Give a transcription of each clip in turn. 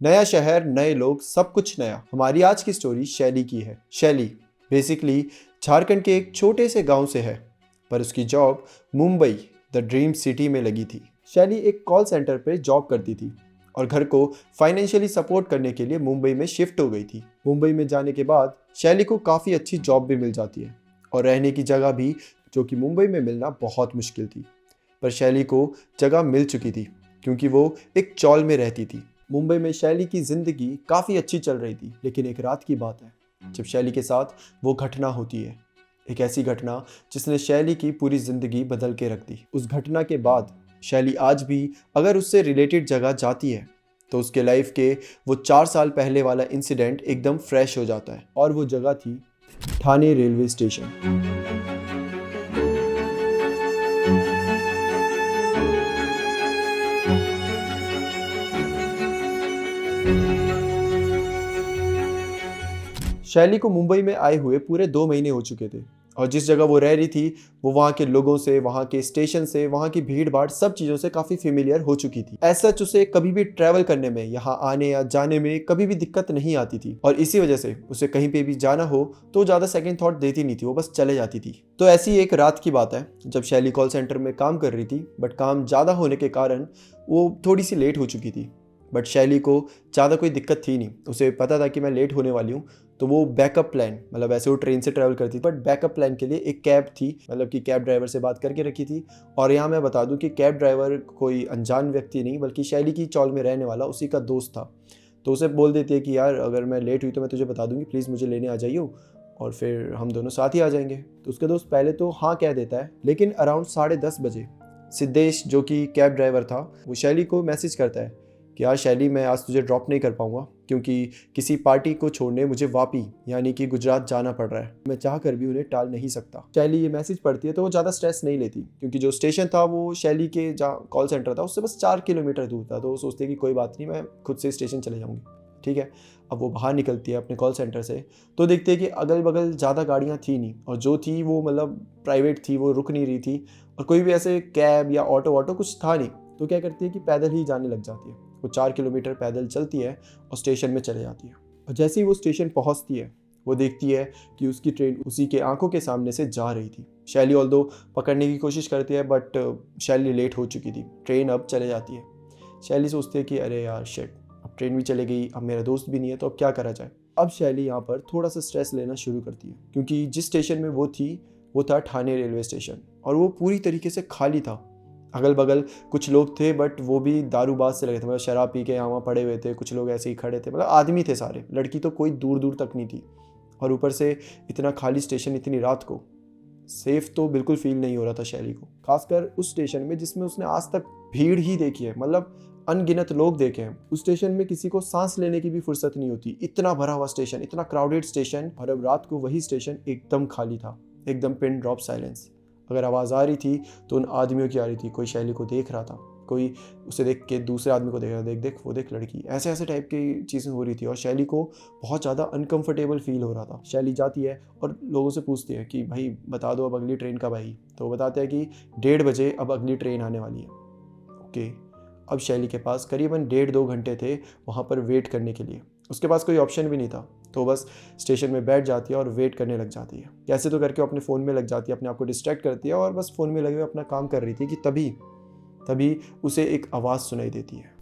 नया शहर, नए लोग, सब कुछ नया। हमारी आज की स्टोरी शैली की है। शैली बेसिकली झारखंड के एक छोटे से गांव से है, पर उसकी job Mumbai the dream city में लगी थी। शैली एक कॉल सेंटर पर जॉब करती थी और घर को फाइनेंशियली सपोर्ट करने के लिए मुंबई में शिफ्ट हो गई थी। मुंबई में जाने के बाद शैली को काफ़ी अच्छी जॉब भी मिल जाती है और रहने की जगह भी, जो कि मुंबई में मिलना बहुत मुश्किल थी। पर शैली को जगह मिल चुकी थी क्योंकि वो एक चॉल में रहती थी। मुंबई में शैली की जिंदगी काफ़ी अच्छी चल रही थी, लेकिन एक रात की बात है जब शैली के साथ वो घटना होती है। एक ऐसी घटना जिसने शैली की पूरी ज़िंदगी बदल के रख दी। उस घटना के बाद शैली आज भी अगर उससे रिलेटेड जगह जाती है तो उसके लाइफ के वो 4 साल पहले वाला इंसिडेंट एकदम फ्रेश हो जाता है। और वो जगह थी ठाणे रेलवे स्टेशन। शैली को मुंबई में आए हुए पूरे 2 महीने हो चुके थे और जिस जगह वो रह रही थी वो वहाँ के लोगों से, वहाँ के स्टेशन से, वहाँ की भीड़ भाड़, सब चीज़ों से काफ़ी फेमिलियर हो चुकी थी। ऐसा उसे कभी भी ट्रैवल करने में, यहाँ आने या जाने में कभी भी दिक्कत नहीं आती थी और इसी वजह से उसे कहीं पे भी जाना हो तो ज़्यादा सेकंड थॉट देती नहीं थी, वो बस चले जाती थी। तो ऐसी एक रात की बात है जब शैली कॉल सेंटर में काम कर रही थी, बट काम ज़्यादा होने के कारण वो थोड़ी सी लेट हो चुकी थी। बट शैली को ज़्यादा कोई दिक्कत थी नहीं, उसे पता था कि मैं लेट होने वाली हूँ। तो वो बैकअप प्लान, मतलब ऐसे वो ट्रेन से ट्रैवल करती थी, बट बैकअप प्लान के लिए एक कैब थी, मतलब कि कैब ड्राइवर से बात करके रखी थी। और यहाँ मैं बता दूँ कि कैब ड्राइवर कोई अनजान व्यक्ति नहीं, बल्कि शैली की चौल में रहने वाला उसी का दोस्त था। तो उसे बोल देती है कि यार अगर मैं लेट हुई तो मैं तुझे बता दूँगी, प्लीज़ मुझे लेने आ जाइए और फिर हम दोनों साथ ही आ जाएंगे। तो उसका दोस्त पहले तो हाँ कह देता है, लेकिन अराउंड 10:30 बजे सिद्धेश, जो कि कैब ड्राइवर था, वो शैली को मैसेज करता है कि यार शैली, मैं आज तुझे ड्रॉप नहीं कर पाऊंगा क्योंकि किसी पार्टी को छोड़ने मुझे वापी यानी कि गुजरात जाना पड़ रहा है। मैं चाह कर भी उन्हें टाल नहीं सकता। शैली ये मैसेज पढ़ती है तो वो ज़्यादा स्ट्रेस नहीं लेती क्योंकि जो स्टेशन था वो शैली के जहाँ कॉल सेंटर था उससे बस 4 किलोमीटर दूर था। तो वो सोचती है कि कोई बात नहीं, मैं खुद से स्टेशन चले जाऊँगी, ठीक है। अब वो बाहर निकलती है अपने कॉल सेंटर से तो देखते हैं कि अगल बगल ज़्यादा गाड़ियाँ थी नहीं, और जो थी वो मतलब प्राइवेट थी, वो रुक नहीं रही थी और कोई भी ऐसे कैब या ऑटो वाटो कुछ था नहीं। तो क्या करती है कि पैदल ही जाने लग जाती है। वो 4 किलोमीटर पैदल चलती है और स्टेशन में चले जाती है। और जैसे ही वो स्टेशन पहुंचती है वो देखती है कि उसकी ट्रेन उसी के आंखों के सामने से जा रही थी। शैली ऑल्दो पकड़ने की कोशिश करती है, बट शैली लेट हो चुकी थी, ट्रेन अब चले जाती है। शैली सोचती है कि अरे यार शिट, अब ट्रेन भी चले गई, अब मेरा दोस्त भी नहीं है, तो अब क्या करा जाए। अब शैली यहाँ पर थोड़ा सा स्ट्रेस लेना शुरू करती है क्योंकि जिस स्टेशन में वो थी वो था ठाणे रेलवे स्टेशन और वो पूरी तरीके से खाली था। अगल बगल कुछ लोग थे बट वो भी दारूबाज से लगे थे, मतलब शराब पी के यहाँ वहाँ पड़े हुए थे, कुछ लोग ऐसे ही खड़े थे, मतलब आदमी थे सारे, लड़की तो कोई दूर दूर तक नहीं थी। और ऊपर से इतना खाली स्टेशन इतनी रात को, सेफ तो बिल्कुल फील नहीं हो रहा था शैली को, खासकर उस स्टेशन में जिसमें उसने आज तक भीड़ ही देखी है, मतलब अनगिनत लोग देखे हैं। उस स्टेशन में किसी को सांस लेने की भी फुर्सत नहीं होती, इतना भरा हुआ स्टेशन, इतना क्राउडेड स्टेशन। और अब रात को वही स्टेशन एकदम खाली था, एकदम पिन ड्रॉप साइलेंस। अगर आवाज़ आ रही थी तो उन आदमियों की आ रही थी, कोई शैली को देख रहा था, कोई उसे देख के दूसरे आदमी को देख रहा था, देख देख वो देख लड़की, ऐसे ऐसे टाइप की चीज़ें हो रही थी और शैली को बहुत ज़्यादा अनकंफर्टेबल फील हो रहा था। शैली जाती है और लोगों से पूछती है कि भाई बता दो अब अगली ट्रेन कब आएगी। तो वो बताते हैं कि 1:30 बजे अब अगली ट्रेन आने वाली है। ओके, अब शैली के पास करीबन 1.5-2 घंटे थे वहाँ पर वेट करने के लिए, उसके पास कोई ऑप्शन भी नहीं था। तो बस स्टेशन में बैठ जाती है और वेट करने लग जाती है। कैसे तो करके अपने फ़ोन में लग जाती है, अपने आप को डिस्ट्रैक्ट करती है और बस फ़ोन में लगे हुए अपना काम कर रही थी कि तभी उसे एक आवाज़ सुनाई देती है।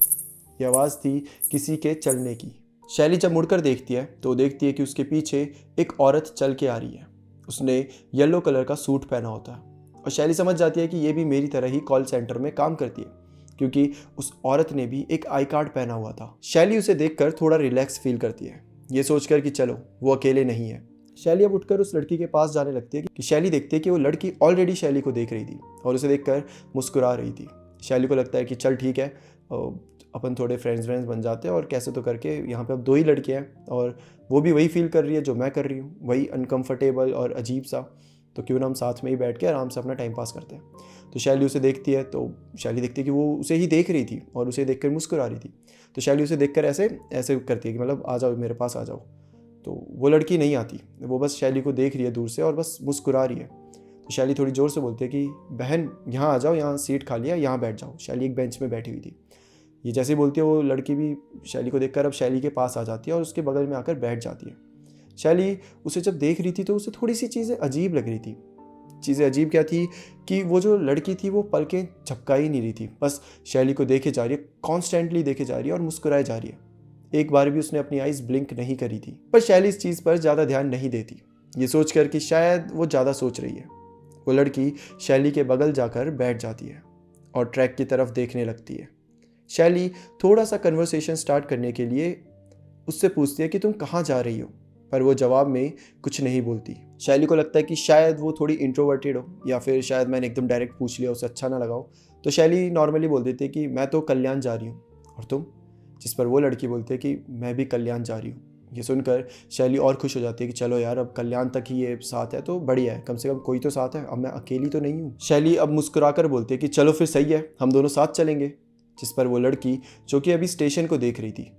ये आवाज़ थी किसी के चलने की। शैली जब मुड़कर देखती है तो देखती है कि उसके पीछे एक औरत चल के आ रही है। उसने येलो कलर का सूट पहना होता है और शैली समझ जाती है कि ये भी मेरी तरह ही कॉल सेंटर में काम करती है क्योंकि उस औरत ने भी एक आई कार्ड पहना हुआ था। शैली उसे देखकर थोड़ा रिलैक्स फील करती है, ये सोचकर कि चलो वो अकेले नहीं है। शैली अब उठकर उस लड़की के पास जाने लगती है कि शैली देखती है कि वो लड़की ऑलरेडी शैली को देख रही थी और उसे देखकर मुस्कुरा रही थी। शैली को लगता है कि चल ठीक है, अपन थोड़े फ्रेंड्स बन जाते हैं और कैसे तो करके यहाँ पे अब 2 ही लड़कियाँ हैं और वो भी वही फील कर रही है जो मैं कर रही हूँ, वही अनकंफर्टेबल और अजीब सा। तो क्यों ना हम साथ में ही बैठ के आराम से अपना टाइम पास करते हैं। तो शैली उसे देखती है तो शैली देखती है कि वो उसे ही देख रही थी और उसे देखकर मुस्कुरा रही थी। तो शैली उसे देखकर ऐसे ऐसे करती है कि मतलब आ जाओ मेरे पास आ जाओ। तो वो लड़की नहीं आती, वो बस शैली को देख रही है दूर से और बस मुस्कुरा रही है। तो शैली थोड़ी ज़ोर से बोलती है कि बहन यहाँ आ जाओ, यहाँ सीट खाली है, यहाँ बैठ जाओ। शैली एक बेंच में बैठी हुई थी। ये जैसे ही बोलती है वो लड़की भी शैली को देखकर अब शैली के पास आ जाती है और उसके बगल में आकर बैठ जाती है। शैली उसे जब देख रही थी तो उसे थोड़ी सी चीज़ें अजीब लग रही थी। चीज़ें अजीब क्या थी कि वो जो लड़की थी वो पलकें झपका ही नहीं रही थी, बस शैली को देखे जा रही है, कॉन्स्टेंटली देखे जा रही है और मुस्कुराए जा रही है। एक बार भी उसने अपनी आइज़ ब्लिंक नहीं करी थी। पर शैली इस चीज़ पर ज़्यादा ध्यान नहीं देती, ये सोच कर कि शायद वो ज़्यादा सोच रही है। वो लड़की शैली के बगल जाकर बैठ जाती है और ट्रैक की तरफ देखने लगती है। शैली थोड़ा सा कन्वर्सेशन स्टार्ट करने के लिए उससे पूछती है कि तुम कहाँ जा रही हो, पर वो जवाब में कुछ नहीं बोलती। शैली को लगता है कि शायद वो थोड़ी इंट्रोवर्टेड हो या फिर शायद मैंने एकदम डायरेक्ट पूछ लिया, उसे अच्छा ना लगा हो। तो शैली नॉर्मली बोल देती है कि मैं तो कल्याण जा रही हूँ, और तुम? जिस पर वो लड़की बोलती है कि मैं भी कल्याण जा रही हूँ। ये सुनकर शैली और खुश हो जाती है कि चलो यार, अब कल्याण तक ही ये साथ है तो बढ़िया है, कम से कम कोई तो साथ है, अब मैं अकेली तो नहीं हूँ। शैली अब मुस्कुराकर बोलती है कि चलो फिर सही है, हम दोनों साथ चलेंगे। जिस पर वो लड़की जो कि अभी स्टेशन को देख रही थी,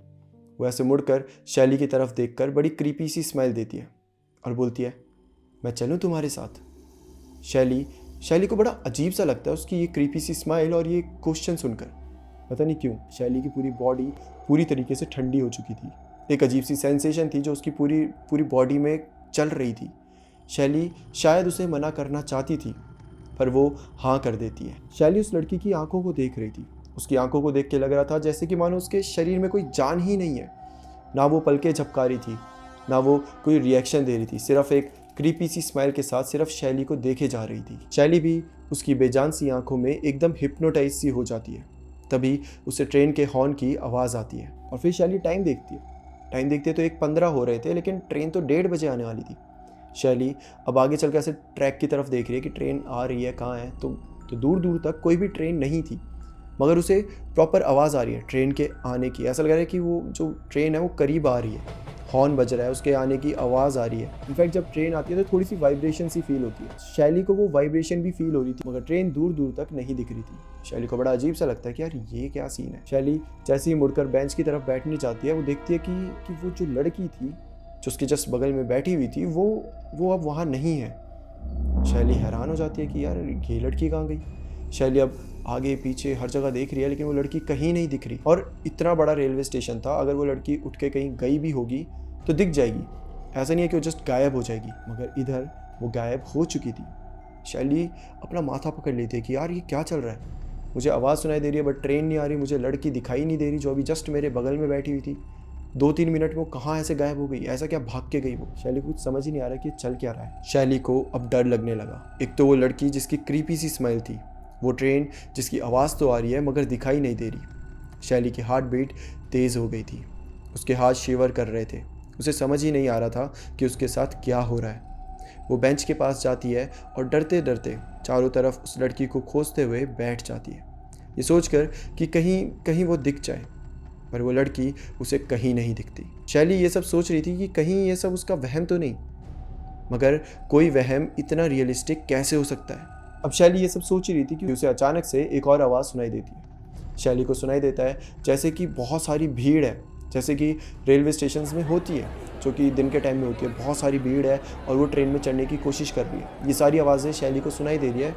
वो ऐसे मुड़कर शैली की तरफ देखकर बड़ी क्रीपी सी स्माइल देती है और बोलती है, मैं चलूँ तुम्हारे साथ? शैली को बड़ा अजीब सा लगता है उसकी ये क्रीपी सी स्माइल और ये क्वेश्चन सुनकर। पता नहीं क्यों शैली की पूरी बॉडी पूरी तरीके से ठंडी हो चुकी थी। एक अजीब सी सेंसेशन थी जो उसकी पूरी बॉडी में चल रही थी। शैली शायद उसे मना करना चाहती थी, पर वो हाँ कर देती है। शैली उस लड़की की आंखों को देख रही थी। उसकी आंखों को देख के लग रहा था जैसे कि मानो उसके शरीर में कोई जान ही नहीं है। ना वो पलकें झपका रही थी, ना वो कोई रिएक्शन दे रही थी, सिर्फ एक क्रीपी सी स्माइल के साथ सिर्फ शैली को देखे जा रही थी। शैली भी उसकी बेजान सी आंखों में एकदम हिप्नोटाइज सी हो जाती है। तभी उसे ट्रेन के हॉर्न की आवाज़ आती है और फिर शैली टाइम देखती है। टाइम देखते तो 1:15 हो रहे थे, लेकिन ट्रेन तो 1:30 बजे आने वाली थी। शैली अब आगे चल के ऐसे ट्रैक की तरफ देख रही है कि ट्रेन आ रही है, कहाँ है। तो दूर दूर तक कोई भी ट्रेन नहीं थी, मगर उसे प्रॉपर आवाज़ आ रही है ट्रेन के आने की। ऐसा लग रहा है कि वो जो ट्रेन है वो करीब आ रही है, हॉर्न बज रहा है, उसके आने की आवाज़ आ रही है। इनफैक्ट जब ट्रेन आती है तो थोड़ी सी वाइब्रेशन सी फील होती है। शैली को वो वाइब्रेशन भी फील हो रही थी, मगर ट्रेन दूर दूर तक नहीं दिख रही थी। शैली को बड़ा अजीब सा लगता है कि यार ये क्या सीन है। शैली जैसे ही मुड़कर बेंच की तरफ बैठनी चाहती है, वो देखती है कि वो जो लड़की थी जो उसके जस्ट बगल में बैठी हुई थी वो अब वहाँ नहीं है। शैली हैरान हो जाती है कि यार ये लड़की कहाँ गई। शैली अब आगे पीछे हर जगह देख रही है, लेकिन वो लड़की कहीं नहीं दिख रही। और इतना बड़ा रेलवे स्टेशन था, अगर वो लड़की उठ के कहीं गई भी होगी तो दिख जाएगी। ऐसा नहीं है कि वो जस्ट गायब हो जाएगी, मगर इधर वो गायब हो चुकी थी। शैली अपना माथा पकड़ लेती है कि यार ये क्या चल रहा है। मुझे आवाज़ सुनाई दे रही है बट ट्रेन नहीं आ रही, मुझे लड़की दिखाई नहीं दे रही जो अभी जस्ट मेरे बगल में बैठी हुई थी। 2-3 मिनट में वो कहाँ ऐसे गायब हो गई, ऐसा क्या भाग के गई वो। शैली को कुछ समझ ही नहीं आ रहा कि चल क्या रहा है। शैली को अब डर लगने लगा। एक तो वो लड़की जिसकी क्रीपी सी स्माइल थी, वो ट्रेन जिसकी आवाज़ तो आ रही है मगर दिखाई नहीं दे रही। शैली की हार्ट बीट तेज़ हो गई थी, उसके हाथ शिवर कर रहे थे। उसे समझ ही नहीं आ रहा था कि उसके साथ क्या हो रहा है। वो बेंच के पास जाती है और डरते डरते चारों तरफ उस लड़की को खोजते हुए बैठ जाती है, ये सोचकर कि कहीं वो दिख जाए, पर वो लड़की उसे कहीं नहीं दिखती। शैली ये सब सोच रही थी कि कहीं ये सब उसका वहम तो नहीं, मगर कोई वहम इतना रियलिस्टिक कैसे हो सकता है। अब शैली ये सब सोच रही थी कि उसे अचानक से एक और आवाज़ सुनाई देती है। शैली को सुनाई देता है जैसे कि बहुत सारी भीड़ है, जैसे कि रेलवे स्टेशंस में होती है, जो कि दिन के टाइम में होती है। बहुत सारी भीड़ है और वो ट्रेन में चढ़ने की कोशिश कर रही है। ये सारी आवाज़ें शैली को सुनाई दे रही है,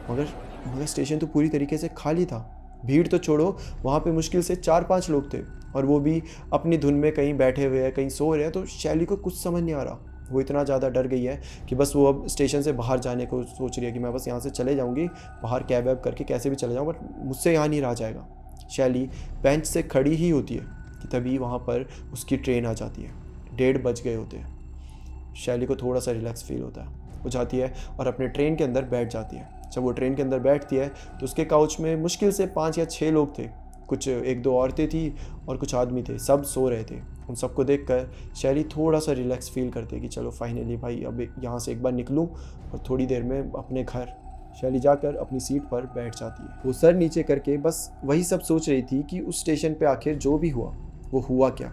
मगर स्टेशन तो पूरी तरीके से खाली था। भीड़ तो छोड़ो, वहाँ पे मुश्किल से 4-5 लोग थे और वो भी अपनी धुन में कहीं बैठे हुए हैं, कहीं सो रहे हैं। तो शैली को कुछ समझ नहीं आ रहा। वो इतना ज़्यादा डर गई है कि बस वो अब स्टेशन से बाहर जाने को सोच रही है कि मैं बस यहाँ से चले जाऊँगी, बाहर कैब वैब करके कैसे भी चले जाऊँ, बट मुझसे यहाँ नहीं रहा जाएगा। शैली बेंच से खड़ी ही होती है कि तभी वहाँ पर उसकी ट्रेन आ जाती है। 1:30 बज गए होते हैं। शैली को थोड़ा सा रिलैक्स फील होता है। वो जाती है और अपने ट्रेन के अंदर बैठ जाती है। जब वो ट्रेन के अंदर बैठती है तो उसके काउच में मुश्किल से 5 या 6 लोग थे। कुछ 1-2 औरतें थी और कुछ आदमी थे, सब सो रहे थे। उन सबको देखकर शैली थोड़ा सा रिलैक्स फील करती है कि चलो फाइनली भाई अब यहाँ से एक बार निकलूँ और थोड़ी देर में अपने घर। शैली जाकर अपनी सीट पर बैठ जाती है। वो सर नीचे करके बस वही सब सोच रही थी कि उस स्टेशन पे आखिर जो भी हुआ वो हुआ क्या,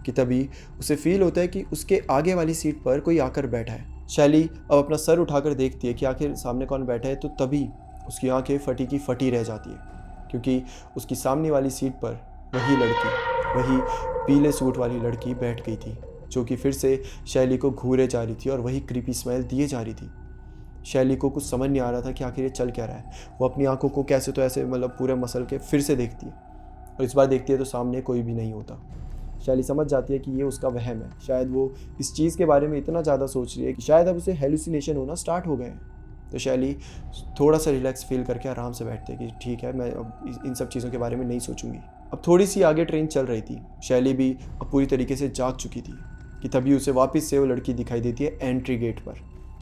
कि तभी उसे फील होता है कि उसके आगे वाली सीट पर कोई आकर बैठा है। शैली अब अपना सर उठाकर देखती है कि आखिर सामने कौन बैठा है, तो तभी उसकी आंखें फटी की फटी रह जाती है, क्योंकि उसकी सामने वाली सीट पर वही पीले सूट वाली लड़की बैठ गई थी, जो कि फिर से शैली को घूरे जा रही थी और वही क्रीपी स्माइल दिए जा रही थी। शैली को कुछ समझ नहीं आ रहा था कि आखिर ये चल क्या रहा है। वो अपनी आंखों को कैसे तो ऐसे मतलब पूरे मसल के फिर से देखती है और इस बार देखती है तो सामने कोई भी नहीं होता। शैली समझ जाती है कि ये उसका वहम है। शायद वो इस चीज़ के बारे में इतना ज़्यादा सोच रही है कि शायद अब उसे हेलुसिनेशन होना स्टार्ट हो गए हैं। तो शैली थोड़ा सा रिलैक्स फील करके आराम से बैठती है कि ठीक है, मैं अब इन सब चीज़ों के बारे में नहीं सोचूंगी। अब थोड़ी सी आगे ट्रेन चल रही थी। शैली भी अब पूरी तरीके से जाग चुकी थी कि तभी उसे वापस से वो लड़की दिखाई देती है एंट्री गेट पर,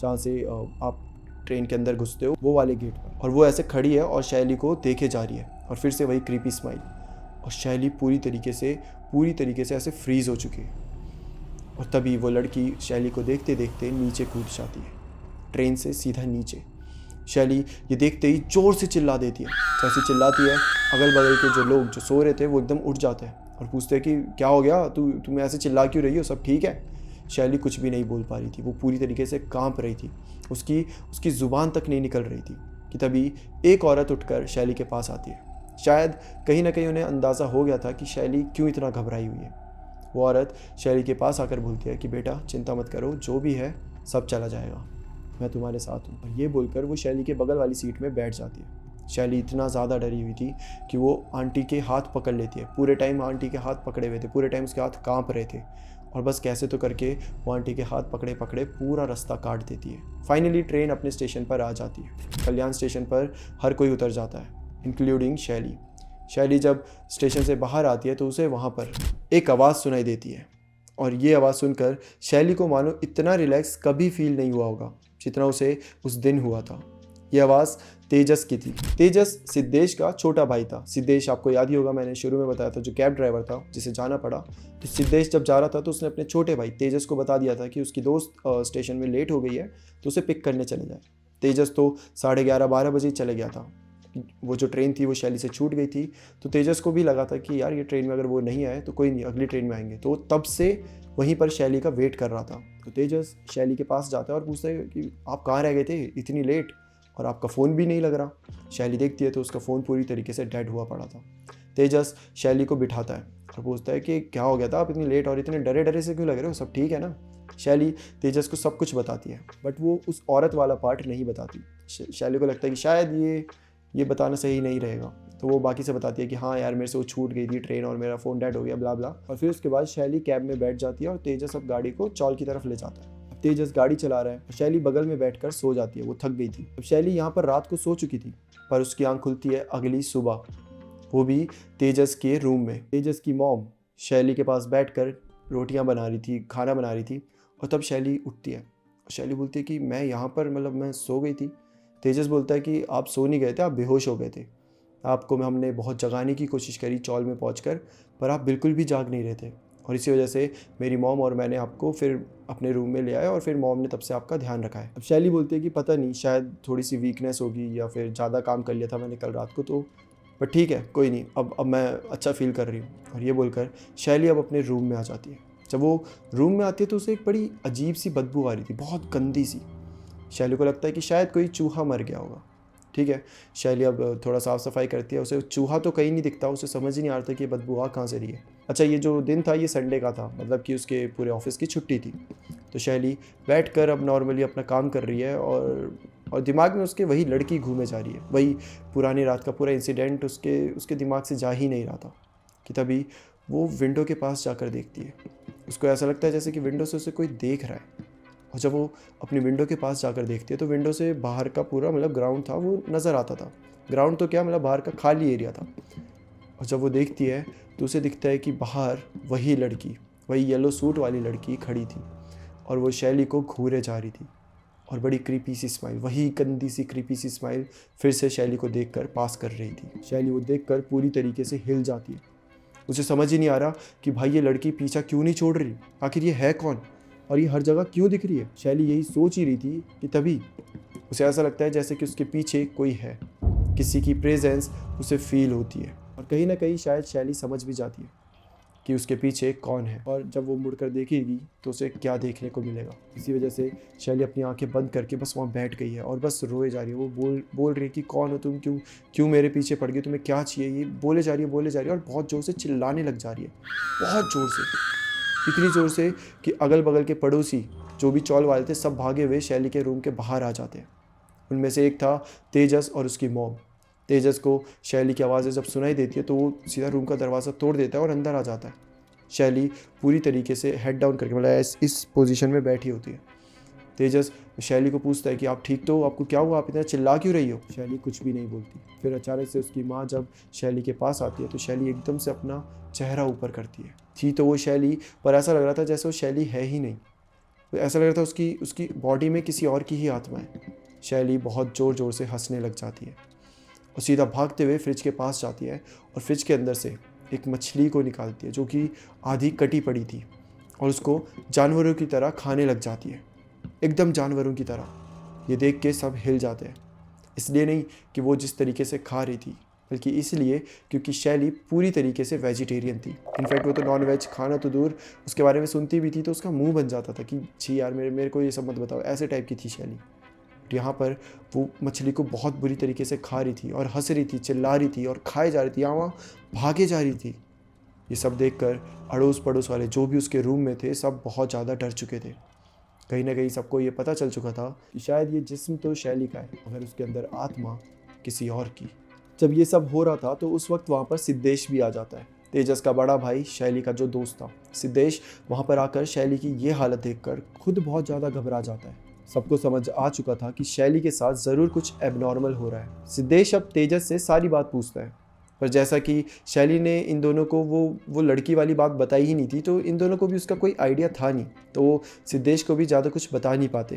जहाँ से आप ट्रेन के अंदर घुसते हो, वो वाले गेट पर। और वो ऐसे खड़ी है और शैली को देखे जा रही है और फिर से वही क्रीपी स्माइल। और शैली पूरी तरीके से ऐसे फ्रीज हो चुकी है। और तभी वो लड़की शैली को देखते देखते नीचे कूद जाती है, ट्रेन से सीधा नीचे। शैली ये देखते ही जोर से चिल्ला देती है। जैसे चिल्लाती है, अगल बगल के जो लोग जो सो रहे थे वो एकदम उठ जाते हैं और पूछते हैं कि क्या हो गया, तुम ऐसे चिल्ला क्यों रही हो, सब ठीक है? शैली कुछ भी नहीं बोल पा रही थी। वो पूरी तरीके से कांप रही थी। उसकी ज़ुबान तक नहीं निकल रही थी कि तभी एक औरत उठकर शैली के पास आती है। शायद कहीं ना कहीं उन्हें अंदाज़ा हो गया था कि शैली क्यों इतना घबराई हुई है। वो औरत शैली के पास आकर बोलती है कि बेटा चिंता मत करो, जो भी है सब चला जाएगा, मैं तुम्हारे साथ हूँ। और ये बोलकर वो शैली के बगल वाली सीट में बैठ जाती है। शैली इतना ज़्यादा डरी हुई थी कि वो आंटी के हाथ पकड़ लेती है। पूरे टाइम आंटी के हाथ पकड़े हुए थे, पूरे टाइम उसके हाथ कांप रहे थे और बस कैसे तो करके वो आंटी के हाथ पकड़े पकड़े पूरा रास्ता काट देती है। फाइनली ट्रेन अपने स्टेशन पर आ जाती है। कल्याण स्टेशन पर हर कोई उतर जाता है, इंक्लूडिंग शैली। शैली जब स्टेशन से बाहर आती है तो उसे वहाँ पर एक आवाज़ सुनाई देती है और ये आवाज़ सुनकर शैली को मानो इतना रिलैक्स कभी फील नहीं हुआ होगा जितना उसे उस दिन हुआ था। ये आवाज़ तेजस की थी। तेजस सिद्धेश का छोटा भाई था। सिद्धेश आपको याद ही होगा, मैंने शुरू में बताया था, जो कैब ड्राइवर था जिसे जाना पड़ा। तो सिद्धेश जब जा रहा था तो उसने अपने छोटे भाई तेजस को बता दिया था कि उसकी दोस्त स्टेशन में लेट हो गई है तो उसे पिक करने चले जाए। तेजस तो 11:30-12 बजे चले गया था। वो जो ट्रेन थी वो शैली से छूट गई थी। तो तेजस को भी लगा था कि यार ये ट्रेन में अगर वो नहीं आए तो कोई नहीं, अगली ट्रेन में आएंगे। तो तब से वहीं पर शैली का वेट कर रहा था। तो तेजस शैली के पास जाता है और पूछता है कि आप कहाँ रह गए थे इतनी लेट, और आपका फ़ोन भी नहीं लग रहा। शैली देखती है तो उसका फ़ोन पूरी तरीके से डेड हुआ पड़ा था। तेजस शैली को बिठाता है और पूछता है कि क्या हो गया था, आप इतनी लेट और इतने डरे डरे से क्यों लग रहे हो, सब ठीक है ना? शैली तेजस को सब कुछ बताती है, बट वो उस औरत वाला पार्ट नहीं बताती। शैली को लगता है कि शायद ये बताना सही नहीं रहेगा, तो वो बाकी से बताती है कि हाँ यार मेरे से वो छूट गई थी ट्रेन और मेरा फ़ोन डेड हो गया, ब्ला ब्ला। और फिर उसके बाद शैली कैब में बैठ जाती है और तेजस अब गाड़ी को चौल की तरफ ले जाता है। अब तेजस गाड़ी चला रहा है, शैली बगल में बैठकर सो जाती है, वो थक गई थी। अब शैली यहाँ पर रात को सो चुकी थी, पर उसकी आँख खुलती है अगली सुबह, वो भी तेजस के रूम में। तेजस की मॉम शैली के पास बैठकर रोटियां बना रही थी, खाना बना रही थी। और तब शैली उठती है। शैली बोलती है कि मैं यहाँ पर मैं सो गई थी। तेजस बोलता है कि आप सो नहीं गए थे, आप बेहोश हो गए थे। आपको हमने बहुत जगाने की कोशिश करी चौल में पहुंचकर, पर आप बिल्कुल भी जाग नहीं रहे थे, और इसी वजह से मेरी मॉम और मैंने आपको फिर अपने रूम में ले आया और फिर मॉम ने तब से आपका ध्यान रखा है। अब शैली बोलती है कि पता नहीं, शायद थोड़ी सी वीकनेस होगी या फिर ज़्यादा काम कर लिया था मैंने कल रात को, तो पर ठीक है कोई नहीं, अब मैं अच्छा फील कर रही हूँ। और ये बोलकर शैली अब अपने रूम में आ जाती है। जब वो रूम में आती है तो उसे एक बड़ी अजीब सी बदबू आ रही थी, बहुत गंदी सी। शैली को लगता है कि शायद कोई चूहा मर गया होगा। ठीक है, शैली अब थोड़ा साफ़ सफाई करती है। उसे चूहा तो कहीं नहीं दिखता, उसे समझ ही नहीं आ रहा था कि ये बदबू आ कहाँ से रही है। अच्छा, ये जो दिन था ये संडे का था, मतलब कि उसके पूरे ऑफिस की छुट्टी थी। तो शैली बैठकर अब नॉर्मली अपना काम कर रही है और दिमाग में उसके वही लड़की घूमे जा रही है, वही पुरानी रात का पूरा इंसिडेंट उसके दिमाग से जा ही नहीं रहा था। कि तभी वो विंडो के पास जाकर देखती है। उसको ऐसा लगता है जैसे कि विंडो से उसे कोई देख रहा है। और जब वो अपनी विंडो के पास जाकर देखती है तो विंडो से बाहर का पूरा ग्राउंड था वो नज़र आता था। ग्राउंड तो क्या, बाहर का खाली एरिया था। और जब वो देखती है तो उसे दिखता है कि बाहर वही लड़की, वही येलो सूट वाली लड़की खड़ी थी और वो शैली को घूरे जा रही थी। और बड़ी क्रीपी सी स्माइल, वही गंदी सी क्रीपी सी स्माइल फिर से शैली को देखकर पास कर रही थी। शैली वो देखकर पूरी तरीके से हिल जाती है। उसे समझ ही नहीं आ रहा कि भाई ये लड़की पीछा क्यों नहीं छोड़ रही, आखिर ये है कौन और ये हर जगह क्यों दिख रही है। शैली यही सोच ही रही थी कि तभी उसे ऐसा लगता है जैसे कि उसके पीछे कोई है, किसी की प्रेजेंस उसे फील होती है। और कहीं ना कहीं शायद शैली समझ भी जाती है कि उसके पीछे कौन है, और जब वो मुड़कर देखेगी तो उसे क्या देखने को मिलेगा। इसी वजह से शैली अपनी आंखें बंद करके बस वहाँ बैठ गई है और बस रोए जा रही है। वो बोल रही है कि कौन हो तुम, क्यों मेरे पीछे पड़ गई, तुम्हें क्या चाहिए, ये बोले जा रही है और बहुत ज़ोर से चिल्लाने लग जा रही है, बहुत ज़ोर से, इतनी ज़ोर से कि अगल बगल के पड़ोसी जो भी चौल वाले थे सब भागे हुए शैली के रूम के बाहर आ जाते हैं। उनमें से एक था तेजस और उसकी मॉम। तेजस को शैली की आवाज़ें जब सुनाई देती है तो वो सीधा रूम का दरवाज़ा तोड़ देता है और अंदर आ जाता है। शैली पूरी तरीके से हेड डाउन करके मतलब इस पोजीशन में बैठी होती है। तेजस शैली को पूछता है कि आप ठीक तो हो, आपको क्या हुआ, आप इतना चिल्ला क्यों रही हो? शैली कुछ भी नहीं बोलती। फिर अचानक से उसकी माँ जब शैली के पास आती है तो शैली एकदम से अपना चेहरा ऊपर करती है। थी तो वो शैली, पर ऐसा लग रहा था जैसे वो शैली है ही नहीं। ऐसा लग रहा था उसकी उसकी बॉडी में किसी और की ही आत्मा है। शैली बहुत ज़ोर ज़ोर से हंसने लग जाती है और सीधा भागते हुए फ्रिज के पास जाती है और फ्रिज के अंदर से एक मछली को निकालती है जो कि आधी कटी पड़ी थी और उसको जानवरों की तरह खाने लग जाती है, एकदम जानवरों की तरह। ये देख के सब हिल जाते हैं, इसलिए नहीं कि वो जिस तरीके से खा रही थी, बल्कि इसलिए क्योंकि शैली पूरी तरीके से वेजिटेरियन थी। इनफैक्ट वो तो नॉन वेज खाना तो दूर, उसके बारे में सुनती भी थी तो उसका मुंह बन जाता था कि छी यार, मेरे मेरे को ये सब मत बताओ, ऐसे टाइप की थी शैली। तो यहाँ पर वो मछली को बहुत बुरी तरीके से खा रही थी और हंस रही थी, चिल्ला रही थी और खाए जा रही थी, यहाँ वहाँ भागे जा रही थी। ये सब देखकर अड़ोस पड़ोस वाले जो भी उसके रूम में थे सब बहुत ज़्यादा डर चुके थे। कहीं ना कहीं सबको ये पता चल चुका था कि शायद ये जिस्म तो शैली का है मगर उसके अंदर आत्मा किसी और की। जब ये सब हो रहा था तो उस वक्त वहाँ पर सिद्धेश भी आ जाता है, तेजस का बड़ा भाई, शैली का जो दोस्त था। सिद्धेश वहाँ पर आकर शैली की ये हालत देखकर खुद बहुत ज़्यादा घबरा जाता है। सबको समझ आ चुका था कि शैली के साथ ज़रूर कुछ एबनॉर्मल हो रहा है। सिद्धेश अब तेजस से सारी बात पूछता है, पर जैसा कि शैली ने इन दोनों को वो लड़की वाली बात बताई ही नहीं थी तो इन दोनों को भी उसका कोई आइडिया था नहीं, तो वो सिद्धेश को भी ज़्यादा कुछ बता नहीं पाते।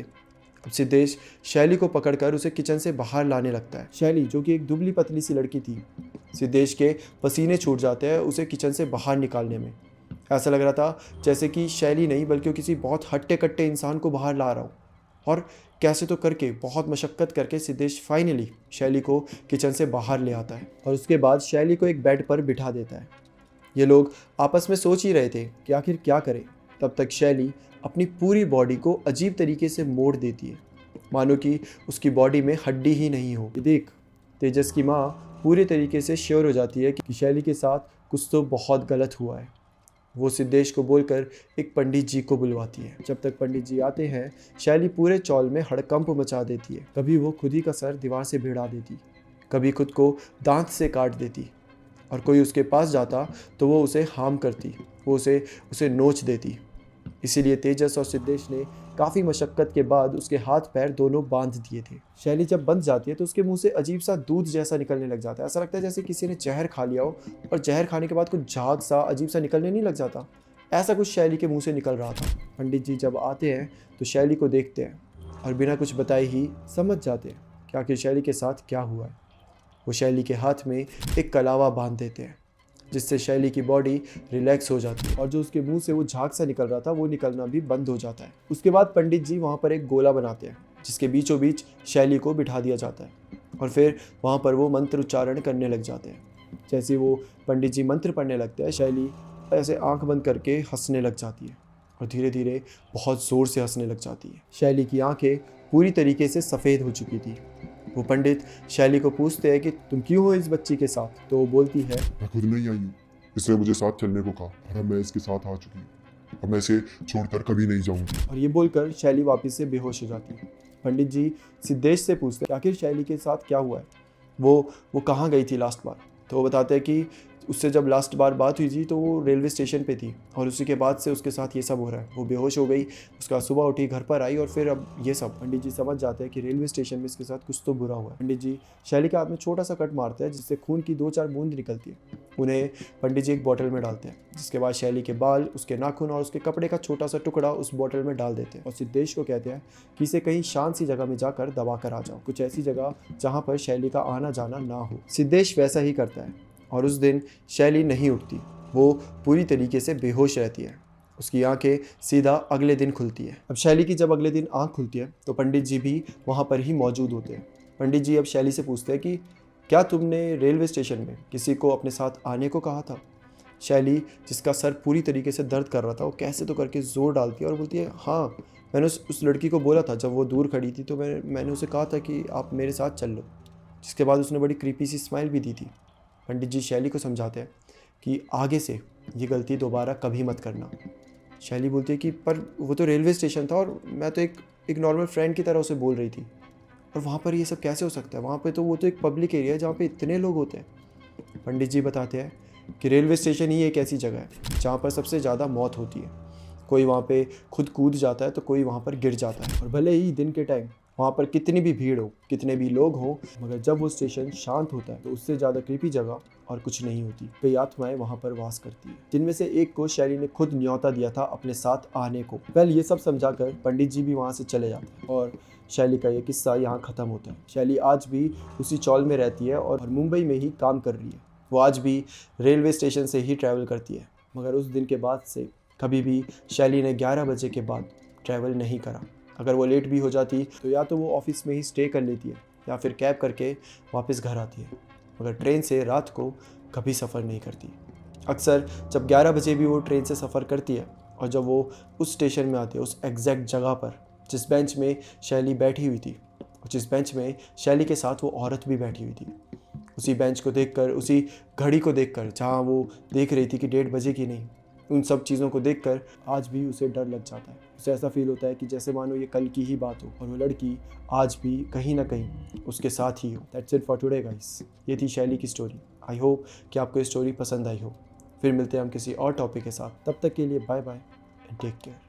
अब सिद्धेश शैली को पकड़कर उसे किचन से बाहर लाने लगता है। शैली जो कि एक दुबली पतली सी लड़की थी, सिद्धेश के पसीने छूट जाते हैं उसे किचन से बाहर निकालने में। ऐसा लग रहा था जैसे कि शैली नहीं बल्कि वो किसी बहुत हट्टे कट्टे इंसान को बाहर ला रहा हो। और कैसे तो करके बहुत मशक्क़त करके सिद्धेश फाइनली शैली को किचन से बाहर ले आता है और उसके बाद शैली को एक बेड पर बिठा देता है। ये लोग आपस में सोच ही रहे थे कि आखिर क्या करें। तब तक शैली अपनी पूरी बॉडी को अजीब तरीके से मोड़ देती है, मानो कि उसकी बॉडी में हड्डी ही नहीं हो। ये देख तेजस की माँ पूरी तरीके से श्योर हो जाती है कि शैली के साथ कुछ तो बहुत गलत हुआ है। वो सिद्धेश को बोलकर एक पंडित जी को बुलवाती है। जब तक पंडित जी आते हैं शैली पूरे चौल में हड़कंप मचा देती है। कभी वो खुद ही का सर दीवार से भिड़ा देती, कभी खुद को दांत से काट देती, और कोई उसके पास जाता तो वो उसे हार्म करती, वो उसे नोच देती। इसीलिए तेजस और सिद्धेश ने काफ़ी मशक्क़त के बाद उसके हाथ पैर दोनों बांध दिए थे। शैली जब बंध जाती है तो उसके मुंह से अजीब सा दूध जैसा निकलने लग जाता है। ऐसा लगता है जैसे किसी ने जहर खा लिया हो और जहर खाने के बाद कुछ झाग सा अजीब सा निकलने नहीं लग जाता, ऐसा कुछ शैली के मुंह से निकल रहा था। पंडित जी जब आते हैं तो शैली को देखते हैं और बिना कुछ बताए ही समझ जाते हैं कि आखिर शैली के साथ क्या हुआ है। वो शैली के हाथ में एक कलावा बांध देते हैं जिससे शैली की बॉडी रिलैक्स हो जाती है और जो उसके मुंह से वो झाग सा निकल रहा था वो निकलना भी बंद हो जाता है। उसके बाद पंडित जी वहाँ पर एक गोला बनाते हैं जिसके बीचों बीच शैली को बिठा दिया जाता है और फिर वहाँ पर वो मंत्र उच्चारण करने लग जाते हैं। जैसे वो पंडित जी मंत्र पढ़ने लगते हैं शैली ऐसे आंख बंद करके हंसने लग जाती है और धीरे धीरे बहुत ज़ोर से हंसने लग जाती है। शैली की आंखें पूरी तरीके से सफ़ेद हो चुकी थी। वो पंडित शैली को पूछते हैं कि तुम क्यों हो इस बच्ची के साथ, तो वो बोलती है मैं खुद नहीं आई हूँ, इसने मुझे साथ चलने को कहा और अब मैं इसके साथ आ चुकी हूँ। अब मैं इसे छोड़कर कभी नहीं जाऊँगी। और ये बोलकर शैली वापस से बेहोश हो जाती है। पंडित जी सिद्धेश से पूछते हैं आखिर शैली के साथ क्या हुआ है, वो कहाँ गई थी लास्ट बार। तो वो बताते हैं कि उससे जब लास्ट बार बात हुई थी तो वो रेलवे स्टेशन पे थी और उसी के बाद से उसके साथ ये सब हो रहा है। वो बेहोश हो गई, उसका सुबह उठी, घर पर आई और फिर अब ये सब। पंडित जी समझ जाते हैं कि रेलवे स्टेशन में इसके साथ कुछ तो बुरा हुआ है। पंडित जी शैली के हाथ में छोटा सा कट मारते हैं जिससे खून की 2-4 बूंद निकलती है। उन्हें पंडित जी एक बोतल में डालते हैं जिसके बाद शैली के बाल, उसके नाखून और उसके कपड़े का छोटा सा टुकड़ा उस बोतल में डाल देते हैं और सिद्धेश को कहते हैं कि इसे कहीं शांत सी जगह में जाकर दबा कर आ जाओ, कुछ ऐसी जगह जहाँ पर शैली का आना जाना ना हो। सिद्धेश वैसा ही करता है और उस दिन शैली नहीं उठती, वो पूरी तरीके से बेहोश रहती है। उसकी आंखें सीधा अगले दिन खुलती है। अब शैली की जब अगले दिन आंख खुलती है तो पंडित जी भी वहाँ पर ही मौजूद होते हैं। पंडित जी अब शैली से पूछते हैं कि क्या तुमने रेलवे स्टेशन में किसी को अपने साथ आने को कहा था। शैली जिसका सर पूरी तरीके से दर्द कर रहा था वो कैसे तो करके ज़ोर डालती है और बोलती है हाँ, मैंने उस लड़की को बोला था जब वो दूर खड़ी थी तो मैंने उसे कहा था कि आप मेरे साथ चल लो, जिसके बाद उसने बड़ी क्रीपी सी स्माइल भी दी थी। पंडित जी शैली को समझाते हैं कि आगे से ये गलती दोबारा कभी मत करना। शैली बोलती है कि पर वो तो रेलवे स्टेशन था और मैं तो एक नॉर्मल फ्रेंड की तरह उसे बोल रही थी। और वहाँ पर ये सब कैसे हो सकता है? वहाँ पे तो वो तो एक पब्लिक एरिया है जहाँ पे इतने लोग होते हैं। पंडित जी बताते हैं कि रेलवे स्टेशन ही एक ऐसी जगह है जहाँ पर सबसे ज़्यादा मौत होती है। कोई वहाँ पे खुद कूद जाता है तो कोई वहाँ पर गिर जाता है। और भले ही दिन के टाइम वहाँ पर कितनी भी भीड़ हो, कितने भी लोग हों, मगर जब वो स्टेशन शांत होता है तो उससे ज़्यादा क्रीपी जगह और कुछ नहीं होती। कई आत्माएं वहाँ पर वास करती है, जिनमें से एक को शैली ने खुद न्योता दिया था अपने साथ आने को। वेल, ये सब समझाकर पंडित जी भी वहाँ से चले जाते हैं और शैली का ये किस्सा यहाँ ख़त्म होता है। शैली आज भी उसी चौल में रहती है और मुंबई में ही काम कर रही है। वो आज भी रेलवे स्टेशन से ही ट्रैवल करती है, मगर उस दिन के बाद से कभी भी शैली ने 11 बजे के बाद ट्रैवल नहीं करा। अगर वो लेट भी हो जाती तो या तो वो ऑफिस में ही स्टे कर लेती है या फिर कैब करके वापस घर आती है, मगर ट्रेन से रात को कभी सफ़र नहीं करती। अक्सर जब 11 बजे भी वो ट्रेन से सफ़र करती है और जब वो उस स्टेशन में आती है, उस एग्जैक्ट जगह पर जिस बेंच में शैली बैठी हुई थी और जिस बेंच में शैली के साथ वो औरत भी बैठी हुई थी, उसी बेंच को देखकर, उसी घड़ी को देखकर जहाँ वो देख रही थी कि 1:30 बजे की नहीं, उन सब चीज़ों को देखकर आज भी उसे डर लग जाता है। उसे ऐसा फील होता है कि जैसे मानो ये कल की ही बात हो और वो लड़की आज भी कहीं ना कहीं उसके साथ ही हो। That's it for today guys. ये थी शैली की स्टोरी। आई होप कि आपको ये स्टोरी पसंद आई हो। फिर मिलते हैं हम किसी और टॉपिक के साथ। तब तक के लिए bye bye and take care.